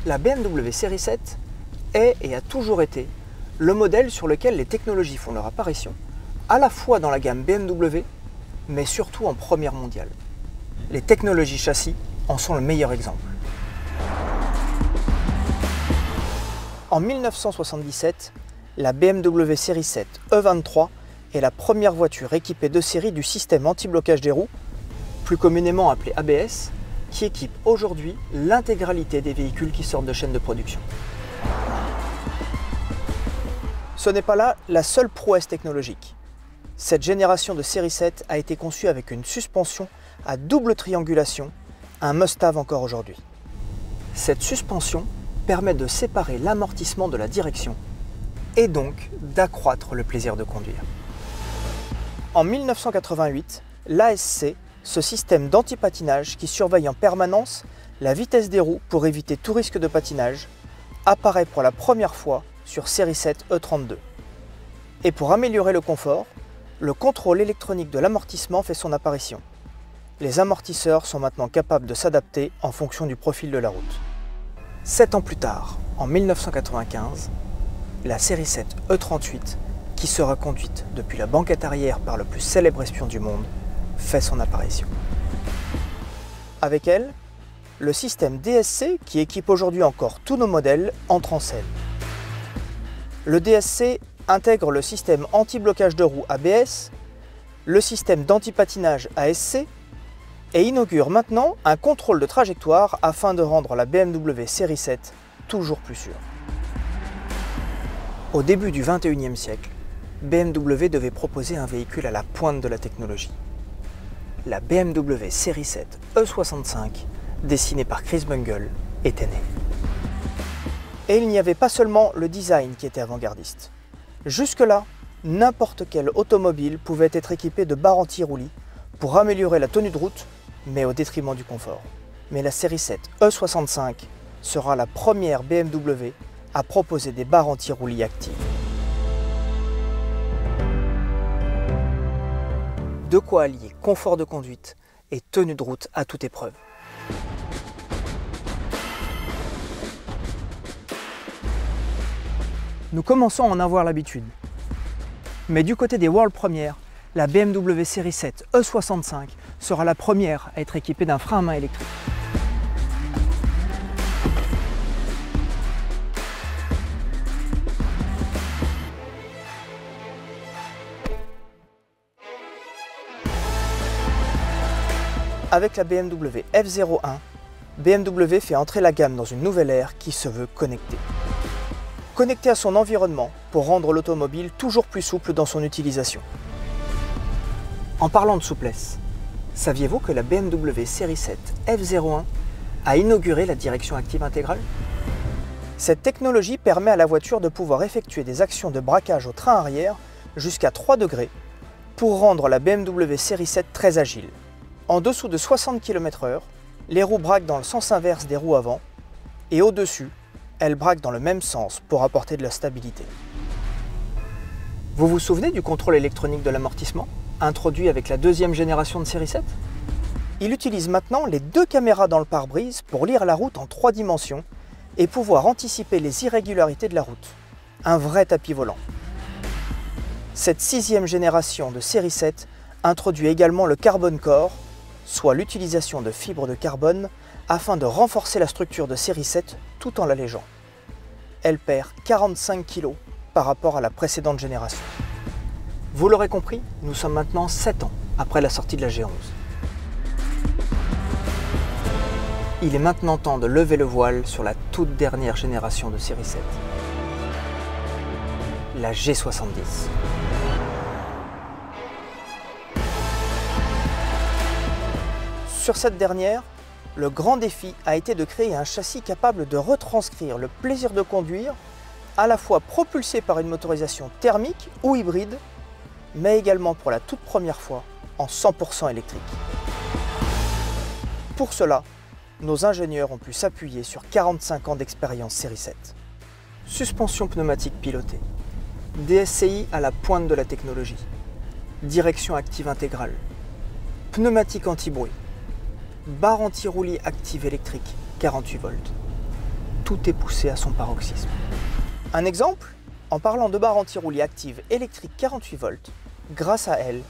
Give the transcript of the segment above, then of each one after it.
La BMW série 7 est et a toujours été le modèle sur lequel les technologies font leur apparition, à la fois dans la gamme BMW, mais surtout en première mondiale. Les technologies châssis en sont le meilleur exemple. En 1977, la BMW série 7 E23 est la première voiture équipée de série du système anti-blocage des roues, plus communément appelé ABS, qui équipe aujourd'hui l'intégralité des véhicules qui sortent de chaîne de production. Ce n'est pas là la seule prouesse technologique. Cette génération de série 7 a été conçue avec une suspension à double triangulation, un must-have encore aujourd'hui. Cette suspension permet de séparer l'amortissement de la direction et donc d'accroître le plaisir de conduire. En 1988, l'ASC, ce système d'anti-patinage qui surveille en permanence la vitesse des roues pour éviter tout risque de patinage, apparaît pour la première fois sur série 7 E32. Et pour améliorer le confort, le contrôle électronique de l'amortissement fait son apparition. Les amortisseurs sont maintenant capables de s'adapter en fonction du profil de la route. 7 ans plus tard, en 1995, la série 7 E38, qui sera conduite depuis la banquette arrière par le plus célèbre espion du monde, fait son apparition. Avec elle, le système DSC, qui équipe aujourd'hui encore tous nos modèles, entre en scène. Le DSC intègre le système anti-blocage de roues ABS, le système d'anti-patinage ASC et inaugure maintenant un contrôle de trajectoire afin de rendre la BMW série 7 toujours plus sûre. Au début du XXIe siècle, BMW devait proposer un véhicule à la pointe de la technologie. La BMW série 7 E65, dessinée par Chris Bungle, était née. Et il n'y avait pas seulement le design qui était avant-gardiste. Jusque-là, n'importe quelle automobile pouvait être équipée de barres anti-roulis pour améliorer la tenue de route, mais au détriment du confort. Mais la série 7 E65 sera la première BMW à proposer des barres anti-roulis actives. De quoi allier confort de conduite et tenue de route à toute épreuve. Nous commençons à en avoir l'habitude. Mais du côté des world premières, la BMW série 7 E65 sera la première à être équipée d'un frein à main électrique. Avec la BMW F01, BMW fait entrer la gamme dans une nouvelle ère qui se veut connectée. Connectée à son environnement pour rendre l'automobile toujours plus souple dans son utilisation. En parlant de souplesse, saviez-vous que la BMW série 7 F01 a inauguré la direction active intégrale? Cette technologie permet à la voiture de pouvoir effectuer des actions de braquage au train arrière jusqu'à 3 degrés pour rendre la BMW série 7 très agile. En dessous de 60 km/h, les roues braquent dans le sens inverse des roues avant et au-dessus, elles braquent dans le même sens pour apporter de la stabilité. Vous vous souvenez du contrôle électronique de l'amortissement, introduit avec la deuxième génération de série 7? Il utilise maintenant les 2 caméras dans le pare-brise pour lire la route en 3 dimensions et pouvoir anticiper les irrégularités de la route. Un vrai tapis volant. Cette 6e génération de série 7 introduit également le Carbon Core, soit l'utilisation de fibres de carbone afin de renforcer la structure de série 7 tout en l'allégeant. Elle perd 45 kg par rapport à la précédente génération. Vous l'aurez compris, nous sommes maintenant 7 ans après la sortie de la G11. Il est maintenant temps de lever le voile sur la toute dernière génération de série 7. La G70. Sur cette dernière, le grand défi a été de créer un châssis capable de retranscrire le plaisir de conduire, à la fois propulsé par une motorisation thermique ou hybride, mais également pour la toute première fois en 100% électrique. Pour cela, nos ingénieurs ont pu s'appuyer sur 45 ans d'expérience série 7. Suspension pneumatique pilotée, DSCI à la pointe de la technologie, direction active intégrale, pneumatique anti-bruit, barre anti-roulis active électrique 48 volts. tout est poussé à son paroxysme. Un exemple, en parlant de barre anti-roulis active électrique 48 volts, grâce à elle,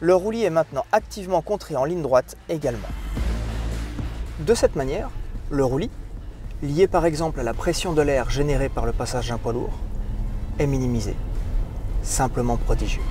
le roulis est maintenant activement contré en ligne droite également. De cette manière, le roulis, lié par exemple à la pression de l'air générée par le passage d'un poids lourd, est minimisé. Simplement prodigieux.